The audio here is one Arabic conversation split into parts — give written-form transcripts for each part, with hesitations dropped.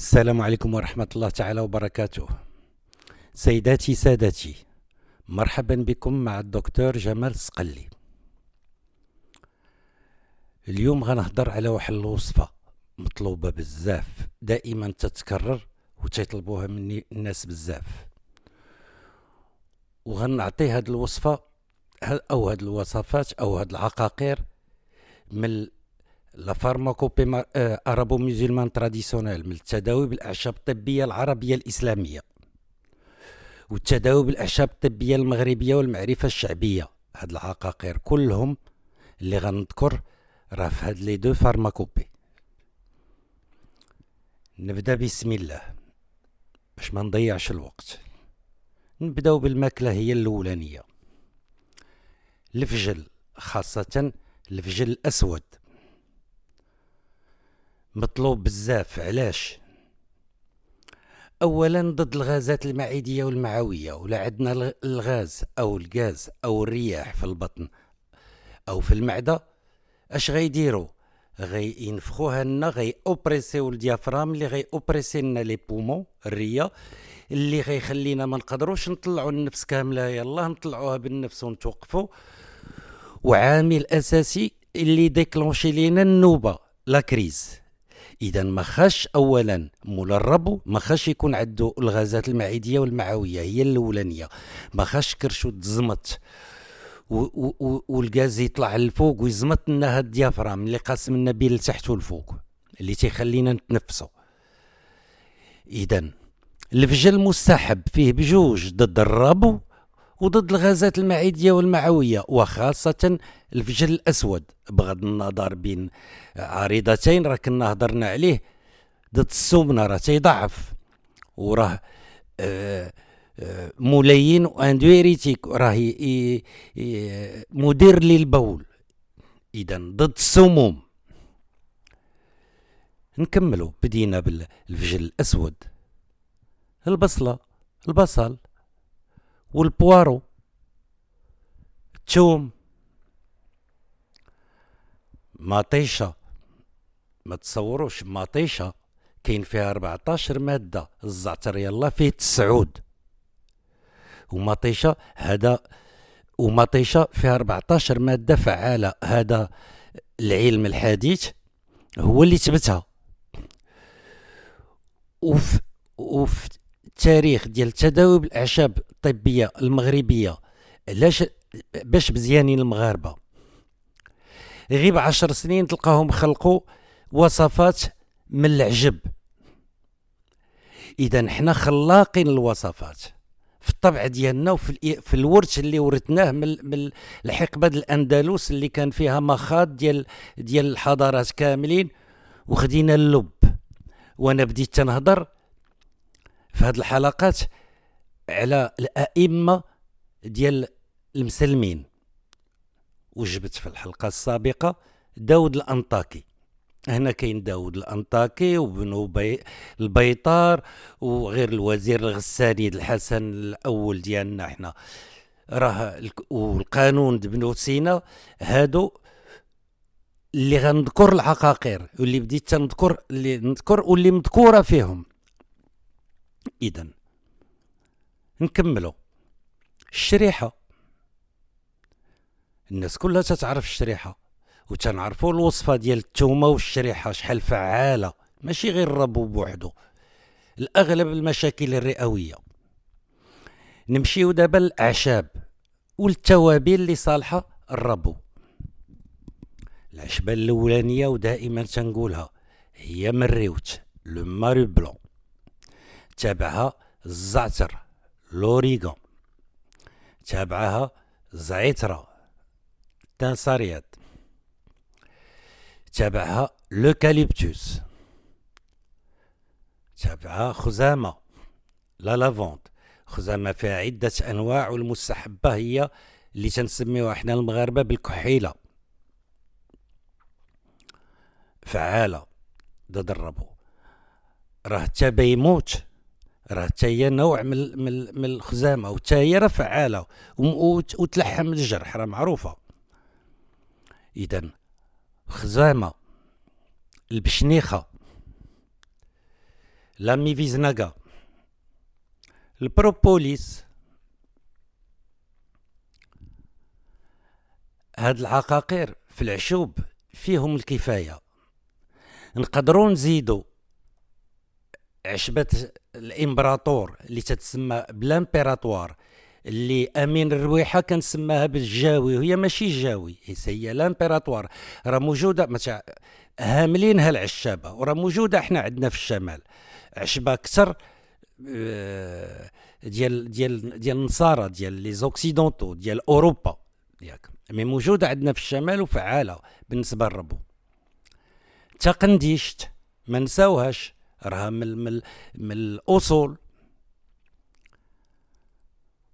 السلام عليكم ورحمة الله تعالى وبركاته. سيداتي سادتي، مرحبا بكم مع الدكتور جمال السقلي. اليوم غنهضر على واحد الوصفة مطلوبة بزاف، دائما تتكرر وتطلبوها مني الناس بزاف، وغنعطي هاد الوصفة او هاد الوصفات او هاد العقاقير من لا فارماكوبي ارابو ميزيلمان تراديسيونيل، من التداوي بالاعشاب الطبيه العربيه الاسلاميه والتداوي بالاعشاب الطبيه المغربيه والمعرفه الشعبيه. هاد العقاقير كلهم اللي غنذكر راه في هاد لي دو فارماكوبي. نبدا بسم الله باش ما نضيعش الوقت. نبداو بالماكله هي الاولانيه، الفجل، خاصه الفجل الاسود. مطلوب بزاف. علاش؟ اولا ضد الغازات المعديه والمعويه، ولا عندنا الغاز او الغاز او الرياح في البطن او في المعده، اش غيديروا؟ غينفخوها لنا، اوبريسيو الديافرام اللي اوبريسي لنا لي بومون، الريه، اللي غيخلينا ما نقدروش نطلعوا النفس كامله، يلا نطلعوها بالنفس ونتوقفوا. وعامل اساسي اللي ديكلونشي لينا النوبه، لا كريز. اذا ما خاش اولا مولا الربو ما خاش يكون عنده الغازات المعديه والمعويه، هي الاولانيه. ما خاش كرشو تزمت والغاز يطلع للفوق ويزمط لنا هاد الديافرام اللي قاسم لنا بين لتحت والفوق، اللي تيخلينا نتنفسوا. اذا الفجل مستحب فيه بجوج، ضد الربو وضد الغازات المعديه والمعويه، وخاصه الفجل الاسود، بغض النظر بين عريضتين راه كنا هضرنا عليه. ضد السمنه راه تيضعف، وراه ملين واندويريتيك، راه مدير للبول. اذا ضد السموم. نكملوا. بدينا بالفجل الاسود، البصله، البصل والبوارو، الثوم، مطيشه. ما تصوروش مطيشه كاين فيها 14 ماده، الزعتر يلا فيه 9، ومطيشه فيها 14 ماده فعاله. هذا العلم الحديث هو اللي ثبتها. وفي التاريخ ديال التداوي بالاعشاب الطبيه المغربيه، علاش؟ باش مزيانين المغاربه، غيب 10 سنين تلقاهم خلقوا وصفات من العجب. اذا حنا خلاقين الوصفات في الطبع ديالنا وفي الورث اللي ورثناه من الحقبه الاندلس اللي كان فيها مخاض ديال الحضارات كاملين، وخدينا اللب. وانا بديت تنهضر في هذه الحلقات على الائمه ديال المسلمين، وجبت في الحلقه السابقه داود الانطاكي. هنا كاين داود الانطاكي وبنو البيطار، وغير الوزير الغساني الحسن الاول ديالنا احنا، راه والقانون بنو سينا. هادو اللي غنذكر العقاقير واللي بديت تنذكر، اللي نذكر واللي مذكوره فيهم. اذا نكملوا. الشريحه، الناس كلها تتعرف الشريحه، وتنعرفوا الوصفه ديال الثومه والشريحه شحال فعاله، ماشي غير الربو بوحدو، الاغلب المشاكل الرئويه. نمشيو دابا للاعشاب والتوابل اللي صالحه الربو. العشبه الاولانيه ودائما تنقولها هي مريوت، لو ماري بلون، تابعها الزعتر، لوريغان، تابعها زعتره، تنصريات، تابعها لوكاليبتوس، تابعها خزامه، لا لافونت. خزامه فيها عده انواع، والمستحبه هي اللي تنسميوها احنا المغاربه بالكحيله، فعاله ضد الربو. راه حتى بيموت، راه حتى هي نوع من الخزامه، وحتى هي راه فعاله وتلحم الجرح، راه معروفه. اذا خزامه، البشنيخه، لا ميفيزناغا، البروبوليس. هاد العقاقير في العشوب فيهم الكفاية. نقدروا نزيدوا عشبة الامبراطور اللي تتسمى بالامبيراتوار، اللي امين الرويحه كنسماها بالجاوي، وهي ماشي الجاوي، هي الامبيراتوار. راه موجوده هاملينها العشابه، وراه موجوده احنا عندنا في الشمال عشبه اكثر ديال النصارى، ديال لي زوكسيدونتو، ديال اوروبا ياك، مي موجوده عندنا في الشمال وفعاله بالنسبه للربو. تا قنديشت ما نساوهاش، راها من الاصول.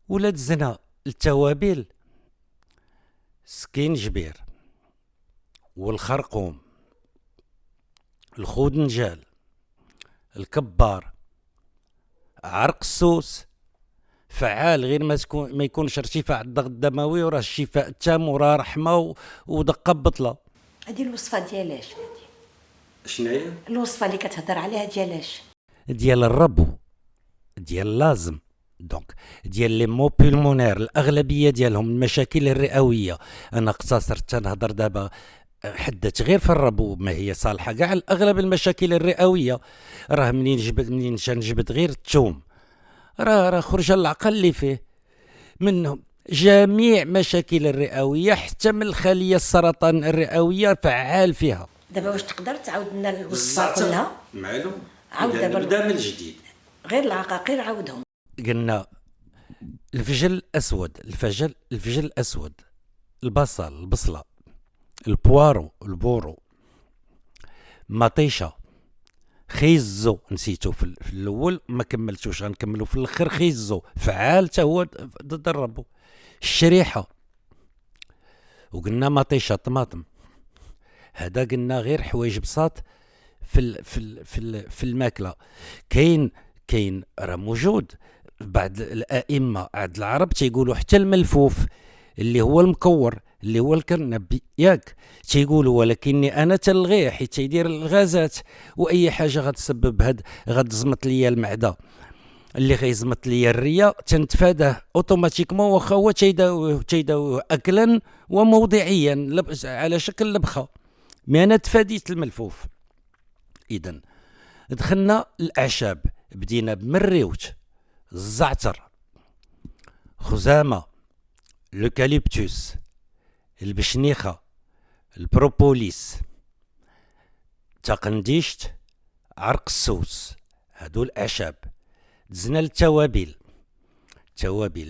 ولاد الزنا التوابل، سكينجبير والخرقوم، الخودنجال، الكبار، عرق السوس، فعال غير ما يكونش ارتفاع الضغط الدموي، وراه الشفاء التام، وراه رحمه ودقه ببطله. هذه الوصفه ديالاش؟ شناهي الوصفه اللي كتهضر عليها ديالاش؟ ديال الربو، ديال لازم دونك ديال لي مو بولمونير، الاغلبيه ديالهم المشاكل الرئويه. انا اقتصرت تنهضر دابا حدت غير في الربو، ما هي صالحه كاع الاغلب المشاكل الرئويه. راه منين نجبد غير الثوم، راه خرج العقل اللي فيه منهم جميع مشاكل الرئويه، حتى من الخليه السرطان الرئويه فعال فيها. دابا واش تقدر تعاود لنا الوصفه كلها؟ معلوم، عاود دابا نبدا من الجديد. غير العقاقير عاودهم. قلنا الفجل الاسود، الفجل الاسود، البصل، البصله، البوارو، البورو، مطيشه، خيزو نسيتو في الاول ما كملتوش، غنكملو في الاخر. خيزو فعال حتى هو ضد الربو. الشريحه، وقلنا مطيشه طماطم. هذا قلنا غير حوايج بساط في الماكله. كاين راه موجود بعض الائمه عند العرب تيقولوا حتى الملفوف اللي هو المكور اللي هو الكرنب ياك، تيقولوا ولكني انا تلغيه حيت تيدير الغازات واي حاجه غتسبب غتزمط ليا المعده، اللي غيزمط ليا الريه تنتفاداه اوتوماتيكمون، واخا هو تيداوه اكلا وموضعيا على شكل لبخه. مي انا تفاديت الملفوف. اذا دخلنا الاعشاب، بدينا بمريوت، الزعتر، خزامه، لوكاليبتوس، البشنيخه، البروبوليس، تقنديشت، عرق السوس. هادو الاعشاب. دزنا للتوابل.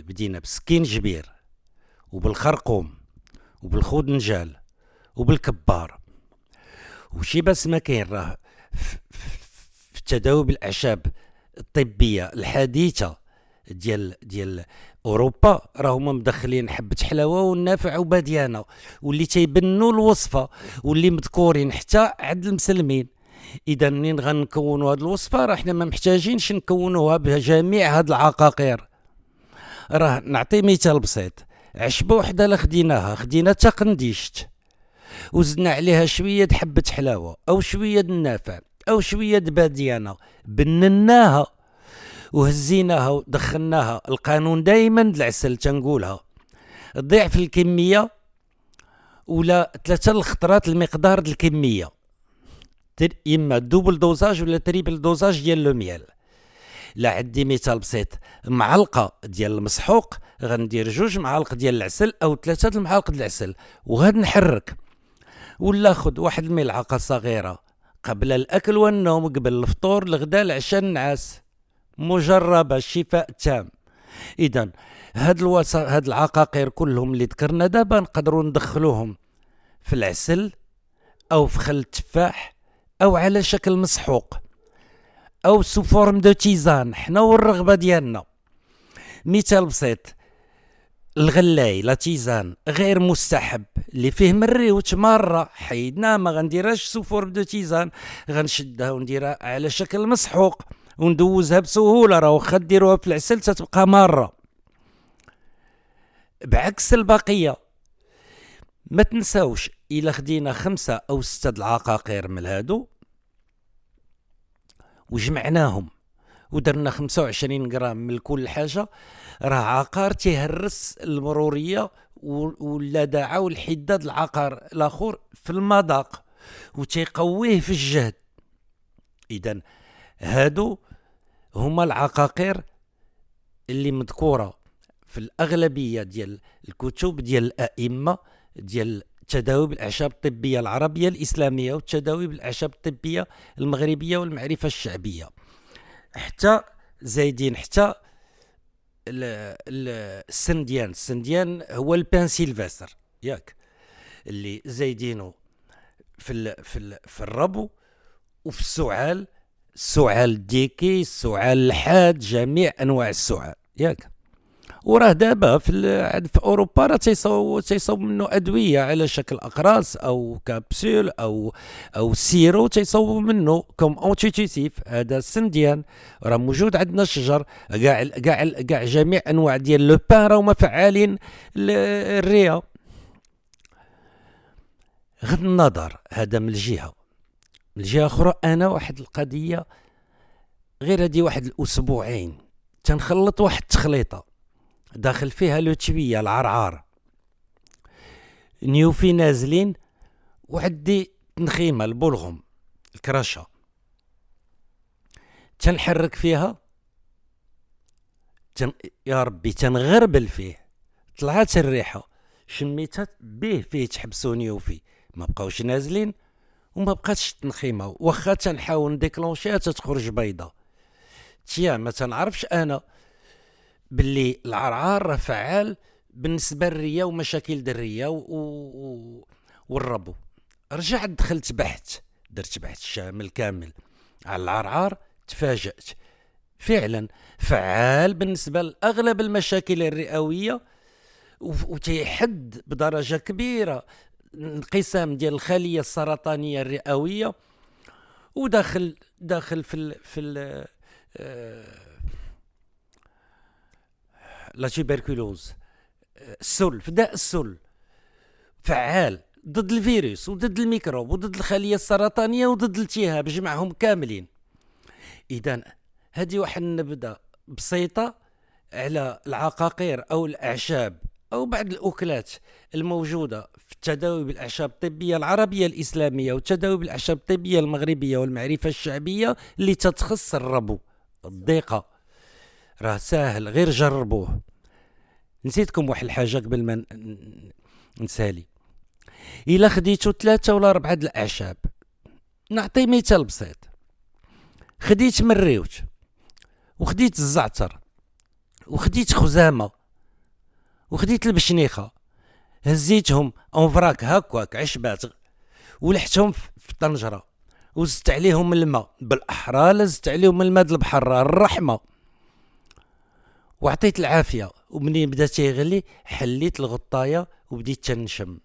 بدينا بسكينجبير وبالخرقوم وبالخودنجال وبالكبار. وشي بس ما كاين راه في تداول الاعشاب الطبيه الحديثه ديال اوروبا راهما مدخلين حبه حلاوه والنافع وباديانه، واللي تيبنوا الوصفه واللي مذكورين حتى عند المسلمين. اذا منين غنكونوا هذه الوصفه راه حنا ما محتاجينش نكونوها بجميع هاد العقاقير. راه نعطي مثال بسيط، عشبه وحده لا خدينا تقنديشت وزدنا عليها شويه حبه حلاوه او شويه النافع او شويه باديانه، بنناها وهزيناها ودخلناها. القانون دائما العسل تنقولها ضعف الكميه ولا 3 الخطرات المقدار الكميه، اما دوبل دوزاج ولا تريبل دوزاج ديال لو ميال. لا عندي مثال بسيط، معلقه ديال المسحوق غندير 2 معالق ديال العسل او 3 المعالق ديال العسل وغادي نحرك، ولا خذ 1 الملعقه صغيره قبل الاكل والنوم، قبل الفطور، الغداء، العشاء، النعاس. مجربه، الشفاء التام. اذا هاد العقاقير كلهم اللي ذكرنا دابا نقدروا ندخلوهم في العسل او في خل التفاح او على شكل مسحوق او سو فورم دو تيزان، حنا والرغبه ديالنا. مثال بسيط، الغلاي لا تيزان غير مستحب اللي فيه مريوت مره حيدناه، ما غنديرهاش سو فورم دو تيزان، غنشدها ونديرها على شكل مسحوق وندوزها بسهوله. راه واخا ديروها في العسل تتبقى ماره. بعكس البقيه ما تنساوش الا خدينا 5 أو 6 العقاقير من هادو وجمعناهم ودرنا 25 غرام من كل حاجه، راه عقار تيهرس المروريه واللدعه والحداد العقار الاخر في المذاق وتيقويه في الجهد. اذا هادو هما العقاقير اللي مذكوره في الاغلبيه ديال الكتب ديال الائمه ديال التداوي بالاعشاب الطبيه العربيه الاسلاميه والتداوي بالاعشاب الطبيه المغربيه والمعرفه الشعبيه، حتى زايدين حتى السنديان هو البان سيلفستر ياك اللي زايدينه في الربو وفي السعال الديكي، السعال الحاد، جميع انواع السعال ياك. وراه دابا في اوروبا راه تيصاوب منه ادويه على شكل اقراص او كابسول او سيرو، تيصاوبوا منه كوم اونتيتيف. هذا السنديان راه موجود عندنا الشجر، كاع جميع انواع ديال لو بان راهما فعالين الرئه. غض النظر هذا من الجهه اخرى، انا واحد القضيه غير هذه واحد الاسبوعين تنخلط واحد التخليطه داخل فيها لوتشبيه العرعار نيوفي نازلين وعدي تنخيمه البلغم الكرشه، تنحرك فيها يا ربي تنغربل فيه، طلعت الريحه شميتها به فيه تحبسو نيوفي، ما بقاوش نازلين وما بقاتش تنخيمه، واخا تنحاول نديكلونشيها تتخرج بيضه. ما تنعرفش انا باللي العرعار راه فعال بالنسبه للريه ومشاكل الريه والربو. رجعت دخلت درت بحث شامل كامل على العرعار، تفاجأت فعلا فعال بالنسبه لاغلب المشاكل الرئويه، وتيحد بدرجه كبيره انقسام ديال الخليه السرطانيه الرئويه، وداخل في لا تيبركلوز السل، في داء السل فعال ضد الفيروس وضد الميكروب وضد الخليه السرطانيه وضد الالتهاب، جمعهم كاملين. اذا هذه واحد النبذه بسيطه على العقاقير او الاعشاب او بعض الاكلات الموجوده في التداوي بالاعشاب الطبيه العربيه الاسلاميه والتداوي بالاعشاب الطبيه المغربيه والمعرفه الشعبيه اللي تتخص الربو الضيقه. راه ساهل، غير جربوه. نسيتكم واحد الحاجه قبل ما نسالي. الا خديتو 3 ولا 4 د الاعشاب، نعطي مثال بسيط، خديت مريوت وخديت الزعتر وخديت خزامه وخديت البشنيخه، هزيتهم اونفراك هكاك عشبات ولحتهم في الطنجره وزدت عليهم الماء، بالاحرى زدت عليهم الماء د البحر الرحمه، وعطيت العافيه. ومنين بدا تيغلي حليت الغطايه وبديت تنشم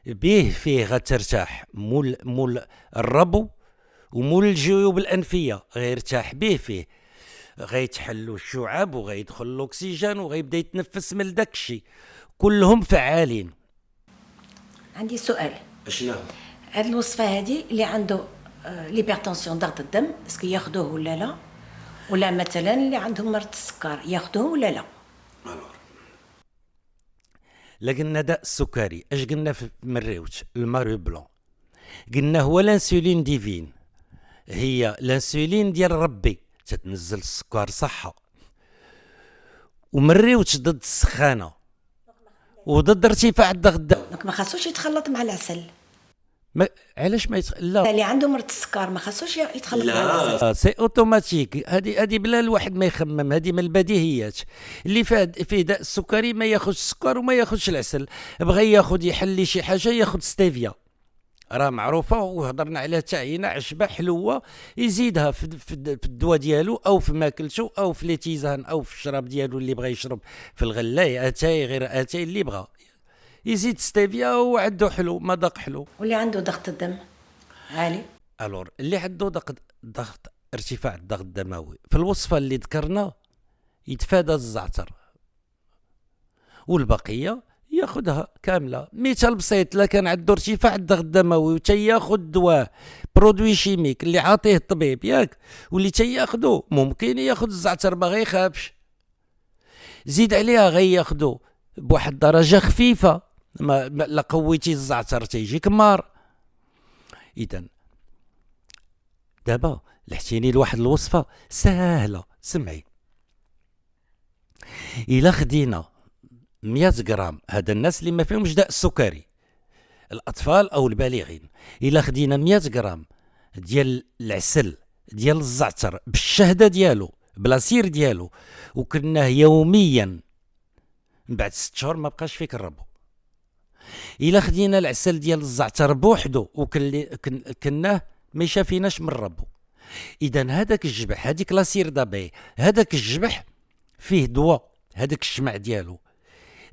به، فيه غترتاح مول الربو ومول الجيوب الانفيه، غيرتاح به فيه، غيتحلوا الشعاب وغيدخل الاكسجين وغيبدا يتنفس من داك الشيء، كلهم فعالين. عندي سؤال، اشنو هاد الوصفه هذه اللي عنده ليبرتونسيون ضغط الدم اسكو ياخذوه ولا لا، ولا مثلا اللي عندهم مرض السكر ياخذوه ولا لا؟ لقلنا داء السكري اش قلنا في مريوت المارو بلون، قلنا هو الانسولين ديفين، هي الانسولين ديال ربي تتنزل السكر صحه، ومريوت ضد السخانه وضد ارتفاع الضغط الدم. دونك ما خاصوش يتخلط مع العسل. علاش ما لا اللي عنده مرض السكر ما خاصوش يتخلط مع العسل، سي اوتوماتيك. هذه بلا الواحد ما يخمم، هذه من البديهيات. اللي فيه داء السكري ما ياخذش السكر وما ياخذش العسل، بغى ياخذ يحلي شي حاجه ياخذ ستيفيا، راه معروفه وهضرنا عليها تعيينه، عشبه حلوه يزيدها في الدواء ديالو او في ماكلته او في لي تيزان او في الشراب ديالو اللي بغى يشرب، في الغلايه اتاي غير اتاي اللي بغى يزيد ستيفيا وعنده حلو مذاق حلو. واللي عنده ضغط الدم عالي، الور اللي عنده ضغط ارتفاع الضغط الدموي، في الوصفه اللي ذكرنا يتفادى الزعتر والبقيه ياخذها كامله. مثال بسيط، لا كان عنده ارتفاع الضغط الدموي وتياخذ دواء برودوي شيميك اللي عاطيه الطبيب ياك، واللي تياخذو ممكن ياخذ الزعتر ما غيخافش، زيد عليها غياخذو بواحد الدرجه خفيفه، ما لا قويتي الزعتر تيجيك مار. اذا دابا لحتيني لواحد الوصفه سهله، سمعي. الا خدينا 100 غرام، هذا الناس اللي ما فيهمش داء السكري، الاطفال او البالغين، الا خدينا 100 غرام ديال العسل ديال الزعتر بالشهده ديالو بلا سير ديالو، وكناه يوميا، من بعد 6 شهور ما بقاش فيك الربو. الا خدينا العسل ديال الزعتر بوحدو وكناه ما يشافيناش من الربو. اذا هذاك الجبح، هذيك لاسير دابي، هذاك الجبح فيه دواء، هذاك الشمع ديالو.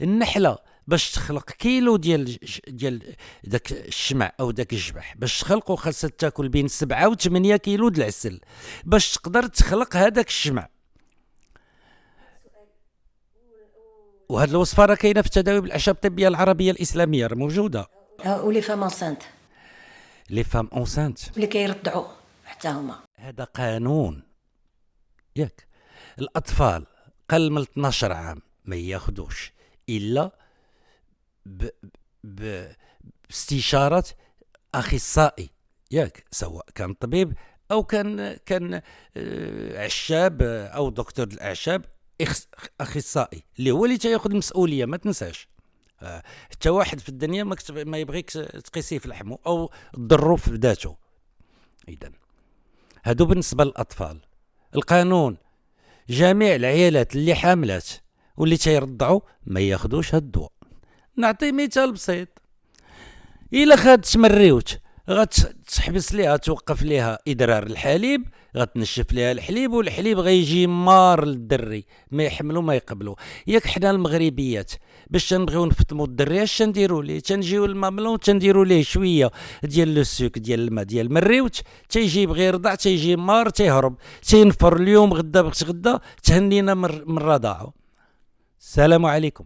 النحله باش تخلق كيلو ديال داك الشمع او داك الجبح، باش تخلقو خاصها تاكل بين 7 و 8 كيلو د العسل باش تقدر تخلق هذاك الشمع. وهاد الوصفه راه كاينه في التداوي بالاعشاب الطبيه العربيه الاسلاميه، راه موجوده. ولي فام انسانت، لي فام اونسانت اللي كيرضعوا حتى هما، هذا قانون ياك. الاطفال قل من 12 عام ما ياخذوش الا باستشاره اخصائي ياك، سواء كان طبيب او كان عشاب او دكتور الاعشاب، اخصائي اللي هو اللي تياخذ المسؤوليه. ما تنساش حتى واحد في الدنيا ما يبغيك تقيسيه في لحمه او تضرو في ذاته. اذا هادو بالنسبه للاطفال. القانون جميع العيالات اللي حاملات واللي تيرضعوا ما ياخذوش هاد الدواء. نعطي مثال بسيط، الا خدت مريوت غتحبس ليها، توقف ليها ادرار الحليب، غتنشف ليها الحليب، والحليب غيجي مار للدري، ما يحملو ما يقبلو. ياك حنا المغربيات باش تنبغيو نفطموا الدري اش تنديروا ليه؟ تنجيو الماملون تنديروا ليه شويه ديال لو سوك ديال الماء ديال المريوت، تيجي بغي يرضع تيجي مار تيهرب، تينفر اليوم غدا بغيت غدا تهنينا من الرضاعه. السلام عليكم.